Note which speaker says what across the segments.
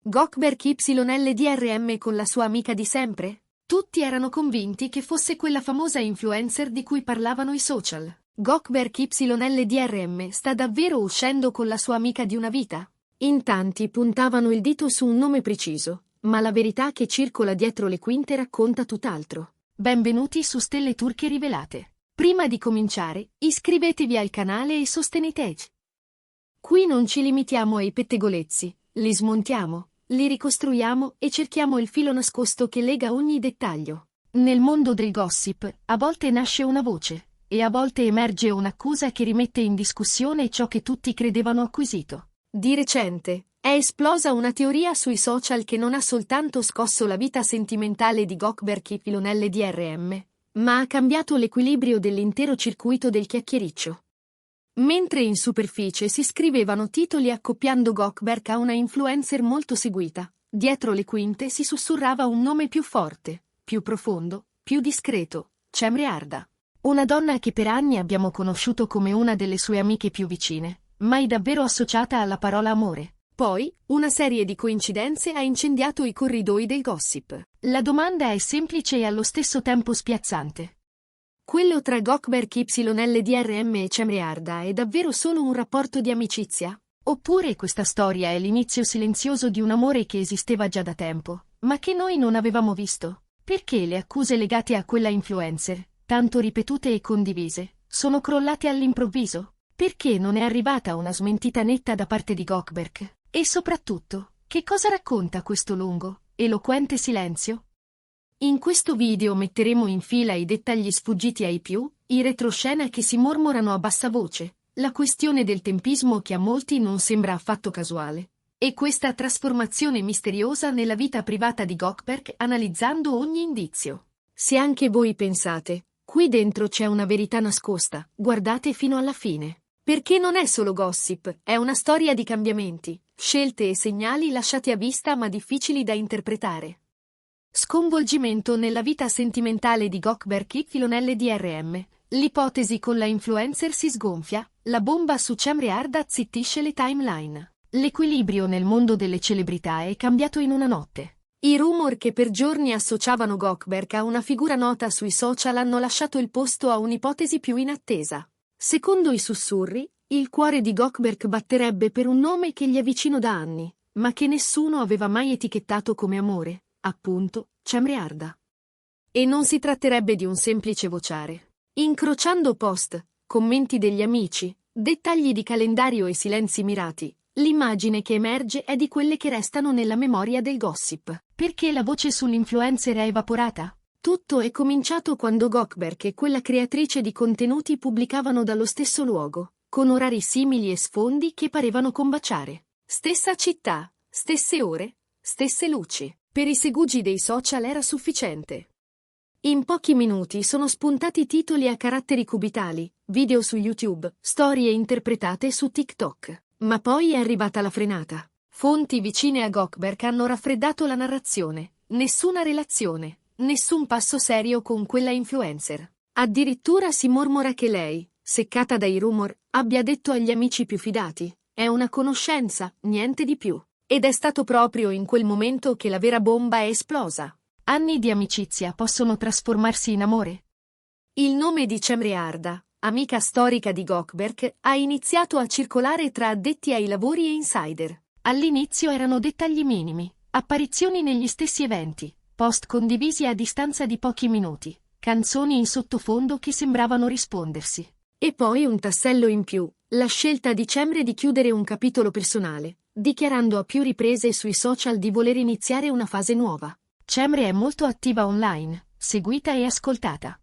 Speaker 1: Gökberk YLDRM con la sua amica di sempre? Tutti erano convinti che fosse quella famosa influencer di cui parlavano i social. Gökberk YLDRM sta davvero uscendo con la sua amica di una vita? In tanti puntavano il dito su un nome preciso, ma la verità che circola dietro le quinte racconta tutt'altro. Benvenuti su Stelle Turche Rivelate. Prima di cominciare, iscrivetevi al canale e sosteneteci. Qui non ci limitiamo ai pettegolezzi, li smontiamo, li ricostruiamo e cerchiamo il filo nascosto che lega ogni dettaglio. Nel mondo del gossip, a volte nasce una voce, e a volte emerge un'accusa che rimette in discussione ciò che tutti credevano acquisito. Di recente, è esplosa una teoria sui social che non ha soltanto scosso la vita sentimentale di Gökberk YLDRM, ma ha cambiato l'equilibrio dell'intero circuito del chiacchiericcio. Mentre in superficie si scrivevano titoli accoppiando Gökberk a una influencer molto seguita, dietro le quinte si sussurrava un nome più forte, più profondo, più discreto: Cemre Arda. Una donna che per anni abbiamo conosciuto come una delle sue amiche più vicine, mai davvero associata alla parola amore. Poi, una serie di coincidenze ha incendiato i corridoi del gossip. La domanda è semplice e allo stesso tempo spiazzante. Quello tra Gökberk YLDRM e Cemre Arda è davvero solo un rapporto di amicizia? Oppure questa storia è l'inizio silenzioso di un amore che esisteva già da tempo, ma che noi non avevamo visto? Perché le accuse legate a quella influencer, tanto ripetute e condivise, sono crollate all'improvviso? Perché non è arrivata una smentita netta da parte di Gökberk? E soprattutto, che cosa racconta questo lungo, eloquente silenzio? In questo video metteremo in fila i dettagli sfuggiti ai più, i retroscena che si mormorano a bassa voce, la questione del tempismo che a molti non sembra affatto casuale, e questa trasformazione misteriosa nella vita privata di Gökberk analizzando ogni indizio. Se anche voi pensate, qui dentro c'è una verità nascosta, guardate fino alla fine. Perché non è solo gossip, è una storia di cambiamenti, scelte e segnali lasciati a vista ma difficili da interpretare. Sconvolgimento nella vita sentimentale di Gökberk YLDRM. L'ipotesi con la influencer si sgonfia, la bomba su Cemre Arda zittisce le timeline. L'equilibrio nel mondo delle celebrità è cambiato in una notte. I rumor che per giorni associavano Gökberk a una figura nota sui social hanno lasciato il posto a un'ipotesi più inattesa. Secondo i sussurri, il cuore di Gökberk batterebbe per un nome che gli è vicino da anni, ma che nessuno aveva mai etichettato come amore. Appunto, Cemre Arda. E non si tratterebbe di un semplice vociare. Incrociando post, commenti degli amici, dettagli di calendario e silenzi mirati, l'immagine che emerge è di quelle che restano nella memoria del gossip. Perché la voce sull'influencer è evaporata? Tutto è cominciato quando Gökberk e quella creatrice di contenuti pubblicavano dallo stesso luogo, con orari simili e sfondi che parevano combaciare. Stessa città, stesse ore, stesse luci. Per i segugi dei social era sufficiente. In pochi minuti sono spuntati titoli a caratteri cubitali, video su YouTube, storie interpretate su TikTok. Ma poi è arrivata la frenata. Fonti vicine a Gökberk hanno raffreddato la narrazione. Nessuna relazione, nessun passo serio con quella influencer. Addirittura si mormora che lei, seccata dai rumor, abbia detto agli amici più fidati: è una conoscenza, niente di più. Ed è stato proprio in quel momento che la vera bomba è esplosa. Anni di amicizia possono trasformarsi in amore? Il nome di Cemre Arda, amica storica di Gökberk, ha iniziato a circolare tra addetti ai lavori e insider. All'inizio erano dettagli minimi, apparizioni negli stessi eventi, post condivisi a distanza di pochi minuti, canzoni in sottofondo che sembravano rispondersi. E poi un tassello in più, la scelta di Cemre di chiudere un capitolo personale, dichiarando a più riprese sui social di voler iniziare una fase nuova. Cemre è molto attiva online, seguita e ascoltata.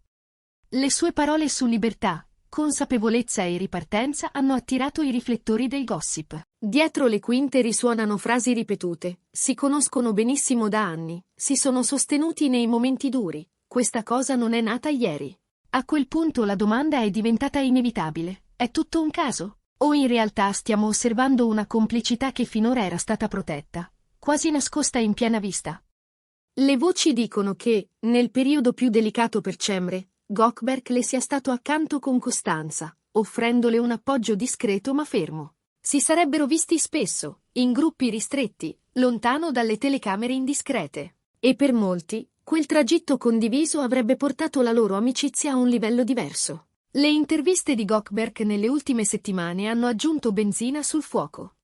Speaker 1: Le sue parole su libertà, consapevolezza e ripartenza hanno attirato i riflettori del gossip. Dietro le quinte risuonano frasi ripetute: si conoscono benissimo da anni, si sono sostenuti nei momenti duri, questa cosa non è nata ieri. A quel punto la domanda è diventata inevitabile: è tutto un caso? O in realtà stiamo osservando una complicità che finora era stata protetta, quasi nascosta in piena vista? Le voci dicono che, nel periodo più delicato per Cemre, Gökberk le sia stato accanto con costanza, offrendole un appoggio discreto ma fermo. Si sarebbero visti spesso, in gruppi ristretti, lontano dalle telecamere indiscrete. E per molti, quel tragitto condiviso avrebbe portato la loro amicizia a un livello diverso. Le interviste di Goldberg nelle ultime settimane hanno aggiunto benzina sul fuoco.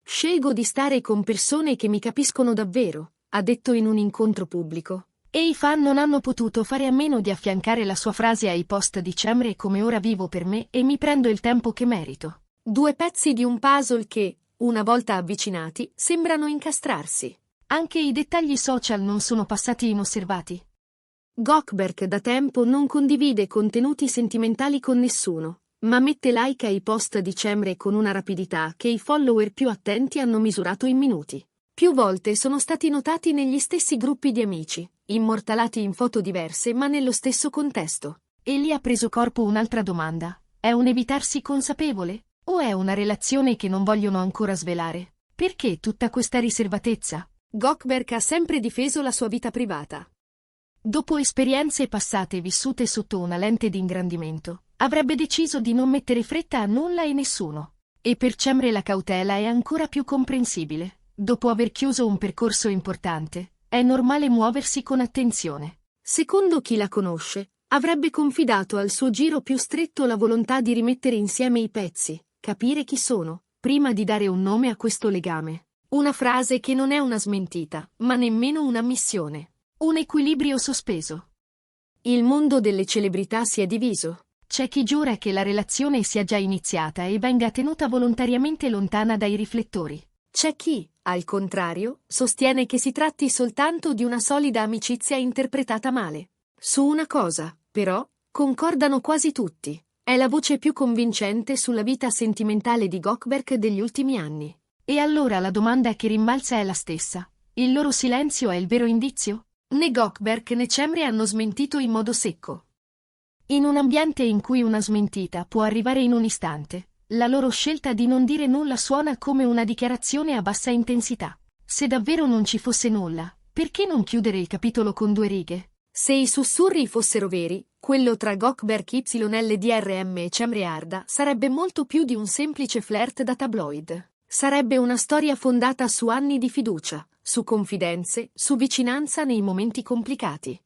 Speaker 1: Scelgo di stare con persone che mi capiscono davvero, ha detto in un incontro pubblico. E i fan non hanno potuto fare a meno di affiancare la sua frase ai post di Cemre come ora vivo per me e mi prendo il tempo che merito. Due pezzi di un puzzle che, una volta avvicinati, sembrano incastrarsi. Anche i dettagli social non sono passati inosservati. Goldberg da tempo non condivide contenuti sentimentali con nessuno, ma mette like ai post di Cemre con una rapidità che i follower più attenti hanno misurato in minuti. Più volte sono stati notati negli stessi gruppi di amici, immortalati in foto diverse ma nello stesso contesto. E lì ha preso corpo un'altra domanda. È un evitarsi consapevole? O è una relazione che non vogliono ancora svelare? Perché tutta questa riservatezza? Goldberg ha sempre difeso la sua vita privata. Dopo esperienze passate vissute sotto una lente di ingrandimento, avrebbe deciso di non mettere fretta a nulla e nessuno. E per Cemre la cautela è ancora più comprensibile. Dopo aver chiuso un percorso importante, è normale muoversi con attenzione. Secondo chi la conosce, avrebbe confidato al suo giro più stretto la volontà di rimettere insieme i pezzi, capire chi sono, prima di dare un nome a questo legame. Una frase che non è una smentita, ma nemmeno una missione. Un equilibrio sospeso. Il mondo delle celebrità si è diviso. C'è chi giura che la relazione sia già iniziata e venga tenuta volontariamente lontana dai riflettori. C'è chi, al contrario, sostiene che si tratti soltanto di una solida amicizia interpretata male. Su una cosa, però, concordano quasi tutti. È la voce più convincente sulla vita sentimentale di Goldberg degli ultimi anni. E allora la domanda che rimbalza è la stessa. Il loro silenzio è il vero indizio? Né Goldberg né Cemre hanno smentito in modo secco. In un ambiente in cui una smentita può arrivare in un istante, la loro scelta di non dire nulla suona come una dichiarazione a bassa intensità. Se davvero non ci fosse nulla, perché non chiudere il capitolo con 2 righe? Se i sussurri fossero veri, quello tra Goldberg YLDRM e Cemre Arda sarebbe molto più di un semplice flirt da tabloid. Sarebbe una storia fondata su anni di fiducia, su confidenze, su vicinanza nei momenti complicati.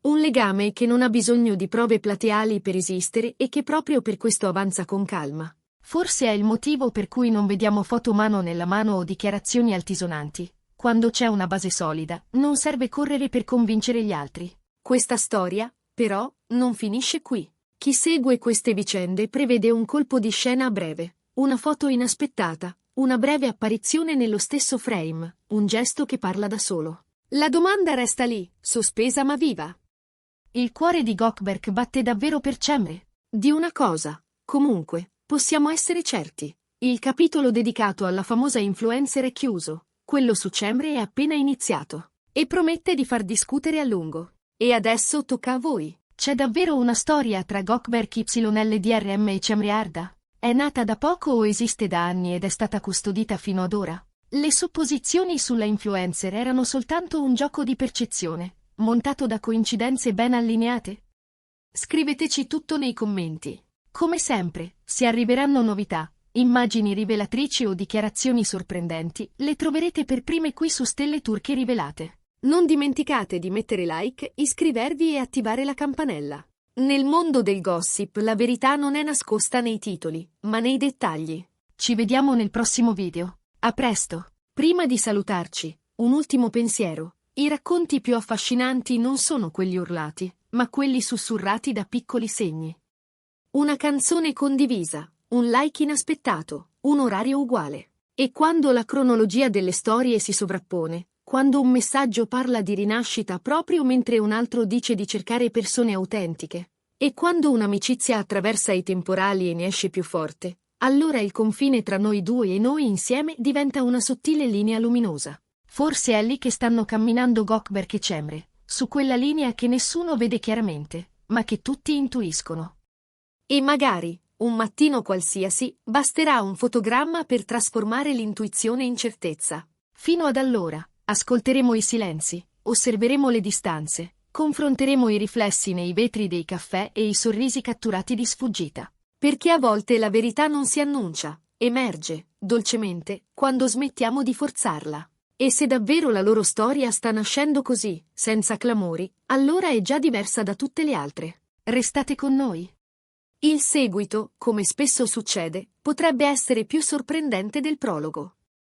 Speaker 1: Un legame che non ha bisogno di prove plateali per esistere e che proprio per questo avanza con calma. Forse è il motivo per cui non vediamo foto mano nella mano o dichiarazioni altisonanti. Quando c'è una base solida, non serve correre per convincere gli altri. Questa storia, però, non finisce qui. Chi segue queste vicende prevede un colpo di scena a breve, una foto inaspettata, una breve apparizione nello stesso frame, un gesto che parla da solo. La domanda resta lì, sospesa ma viva. Il cuore di Goldberg batte davvero per Cemre? Di una cosa, comunque, possiamo essere certi. Il capitolo dedicato alla famosa influencer è chiuso, quello su Cemre è appena iniziato. E promette di far discutere a lungo. E adesso tocca a voi. C'è davvero una storia tra Goldberg YLDRM e Cemre Arda? È nata da poco o esiste da anni ed è stata custodita fino ad ora? Le supposizioni sulla influencer erano soltanto un gioco di percezione, montato da coincidenze ben allineate? Scriveteci tutto nei commenti. Come sempre, se arriveranno novità, immagini rivelatrici o dichiarazioni sorprendenti, le troverete per prime qui su Stelle Turche Rivelate. Non dimenticate di mettere like, iscrivervi e attivare la campanella. Nel mondo del gossip la verità non è nascosta nei titoli, ma nei dettagli. Ci vediamo nel prossimo video. A presto. Prima di salutarci, un ultimo pensiero. I racconti più affascinanti non sono quelli urlati, ma quelli sussurrati da piccoli segni. Una canzone condivisa, un like inaspettato, un orario uguale. E quando la cronologia delle storie si sovrappone, quando un messaggio parla di rinascita proprio mentre un altro dice di cercare persone autentiche, e quando un'amicizia attraversa i temporali e ne esce più forte, allora il confine tra noi due e noi insieme diventa una sottile linea luminosa. Forse è lì che stanno camminando Goldberg e Cemre, su quella linea che nessuno vede chiaramente, ma che tutti intuiscono. E magari, un mattino qualsiasi, basterà un fotogramma per trasformare l'intuizione in certezza. Fino ad allora, ascolteremo i silenzi, osserveremo le distanze, confronteremo i riflessi nei vetri dei caffè e i sorrisi catturati di sfuggita. Perché a volte la verità non si annuncia, emerge, dolcemente, quando smettiamo di forzarla. E se davvero la loro storia sta nascendo così, senza clamori, allora è già diversa da tutte le altre. Restate con noi. Il seguito, come spesso succede, potrebbe essere più sorprendente del prologo.